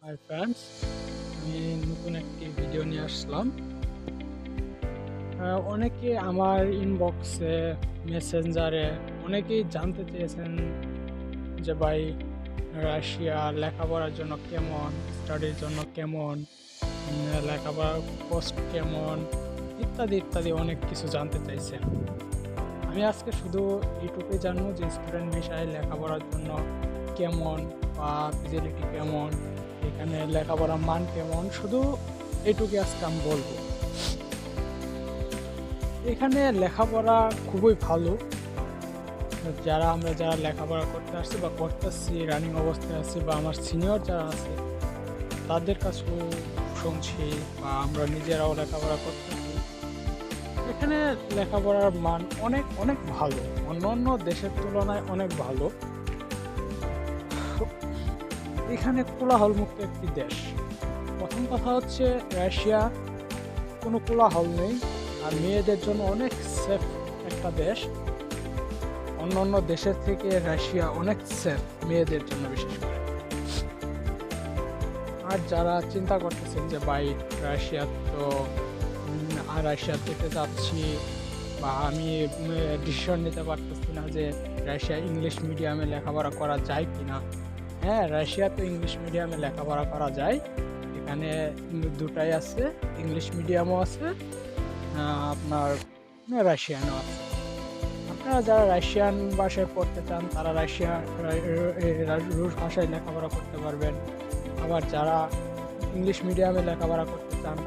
Hi friends, আমি নতুন একটি ভিডিও নিয়ে আসলাম। অনেকে আমার ইনবক্সে, মেসেঞ্জারে অনেকেই জানতে চেয়েছেন যে ভাই, রাশিয়া লেখাপড়ার জন্য কেমন, স্টাডির জন্য কেমন, লেখাপড়ার কষ্ট কেমন, ইত্যাদি ইত্যাদি অনেক কিছু জানতে চাইছেন। আমি আজকে শুধু এইটুকুই জানবো যে স্টুডেন্ট ভিসায় লেখাপড়ার জন্য কেমন বা ফেসিলিটি কেমন, এখানে লেখাপড়ার মান কেমন, শুধু এইটুকুই আজকে আমি বলবো। এখানে লেখাপড়া খুবই ভালো। যারা লেখাপড়া করতে আসছি বা করতেছি, রানিং অবস্থায় আছি, বা আমার সিনিয়র যারা আছে তাদের কাছেও শুনছি, বা আমরা নিজেরাও লেখাপড়া করতেছি। এখানে লেখাপড়ার মান অনেক অনেক ভালো, অন্য দেশের তুলনায় অনেক ভালো। এখানে কোলাহলমুক্ত একটি দেশ। প্রথম কথা হচ্ছে, রাশিয়া কোনো কোলাহল নেই, আর মেয়েদের জন্য অনেক সেফ একটা দেশ। অন্য দেশের থেকে রাশিয়া অনেক সেফ মেয়েদের জন্য, বিশেষ করে। আর যারা চিন্তা করতেছেন যে ভাই, রাশিয়া তো রাশিয়া যেতে যাচ্ছি, বা আমি ডিসিশন নিতে পারতেছি না যে রাশিয়া ইংলিশ মিডিয়ামে লেখাপড়া করা যায় কি না। হ্যাঁ, রাশিয়াতে ইংলিশ মিডিয়ামে লেখাপড়া করা যায়। এখানে দুটাই আছে, ইংলিশ মিডিয়ামও আছে, আপনার রাশিয়ানও আছে। আপনারা যারা রাশিয়ান ভাষায় পড়তে চান তারা রুশ ভাষায় লেখাপড়া করতে পারবেন। আবার যারা ইংলিশ মিডিয়ামে লেখাপড়া করতে চান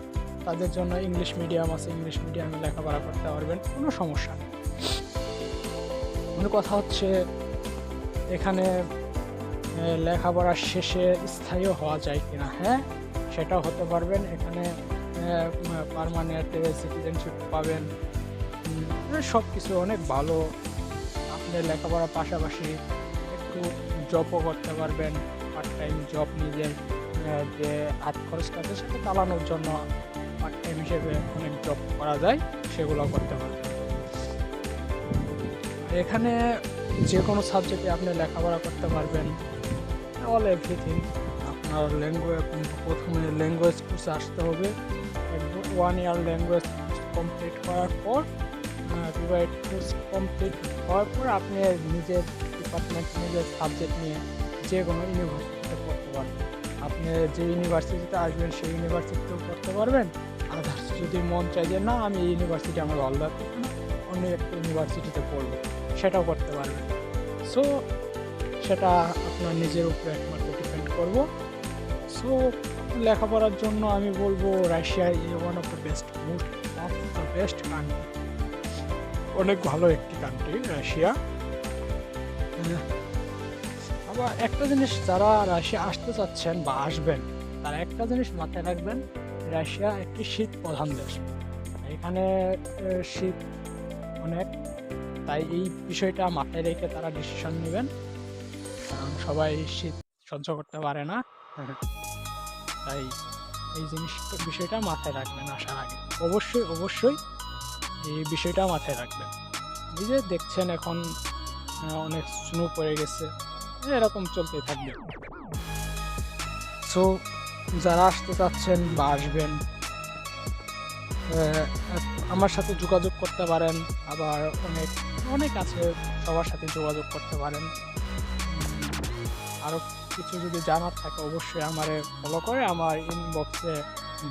তাদের জন্য ইংলিশ মিডিয়াম আছে, ইংলিশ মিডিয়ামে লেখাপড়া করতে পারবেন, কোনো সমস্যা নেই। মূল কথা হচ্ছে, এখানে লেখাপড়ার শেষে স্থায়ী হওয়া যায় কিনা। হ্যাঁ, সেটাও হতে পারবেন। এখানে পার্মানেন্ট সিটিজেনশিপ পাবেন। সব কিছু অনেক ভালো। আপনি লেখাপড়ার পাশাপাশি একটু জবও করতে পারবেন, পার্ট টাইম জব, নিজের যে হাত খরচটা আছে সেটা চালানোর জন্য পার্ট টাইম হিসেবে অনেক জব করা যায়, সেগুলো করতে পারবেন। এখানে যে কোনো সাবজেক্টে আপনি লেখাপড়া করতে পারবেন, অল এভরিথিং। আপনার প্রথমে ল্যাঙ্গুয়েজ কোর্সে আসতে হবে। 1 ইয়ার ল্যাঙ্গুয়েজ কমপ্লিট করার পর, কোর্স কমপ্লিট হওয়ার পর আপনি নিজের ডিপার্টমেন্ট, নিজের সাবজেক্ট নিয়ে যে কোনো ইউনিভার্সিটিতে পড়তে পারবেন। আপনি যে ইউনিভার্সিটিতে আসবেন সেই ইউনিভার্সিটিতেও পড়তে পারবেন। আদার্স যদি মন চাই যে না, আমি এই ইউনিভার্সিটি আমার ভালো লাগতেছে না, অন্য একটা ইউনিভার্সিটিতে পড়বো, সেটাও করতে পারবেন। সো সেটা আপনার নিজের উপরে একমাত্র ডিপেন্ড করবো। সো লেখাপড়ার জন্য আমি বলবো Russia one of the best, most of the best country. অনেক ভালো একটি কান্ট্রি রাশিয়া। আবার একটা জিনিস, যারা রাশিয়া আসতে চাচ্ছেন বা আসবেন, তারা একটা জিনিস মাথায় রাখবেন, রাশিয়া একটি শীত প্রধান দেশ। এখানে শীত অনেক, তাই এই বিষয়টা মাথায় রেখে তারা ডিসিশন নেবেন, কারণ সবাই শীত সহ্য করতে পারে না। তাই এই বিষয়টা মাথায় রাখবেন আসার আগে। অবশ্যই অবশ্যই এই বিষয়টা মাথায় রাখবেন। এই যে দেখছেন এখন অনেক স্নো পড়ে গেছে, এরকম চলতে থাকবে। সো যারা আসতে চাচ্ছেন বা আসবেন, আমার সাথে যোগাযোগ করতে পারেন। আবার অনেক অনেক আছে, সবার সাথে যোগাযোগ করতে পারেন। আরও কিছু যদি জানার থাকে অবশ্যই আমারে ফলো করে আমার ইনবক্সে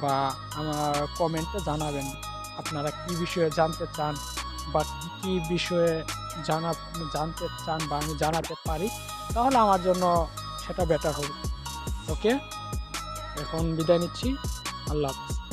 বা আমার কমেন্টে জানাবেন আপনারা কী বিষয়ে জানতে চান, বা কী বিষয়ে জানতে চান বা আমি জানাতে পারি, তাহলে আমার জন্য সেটা বেটার হবে। ওকে, এখন বিদায় নিচ্ছি। আল্লাহ হাফেজ।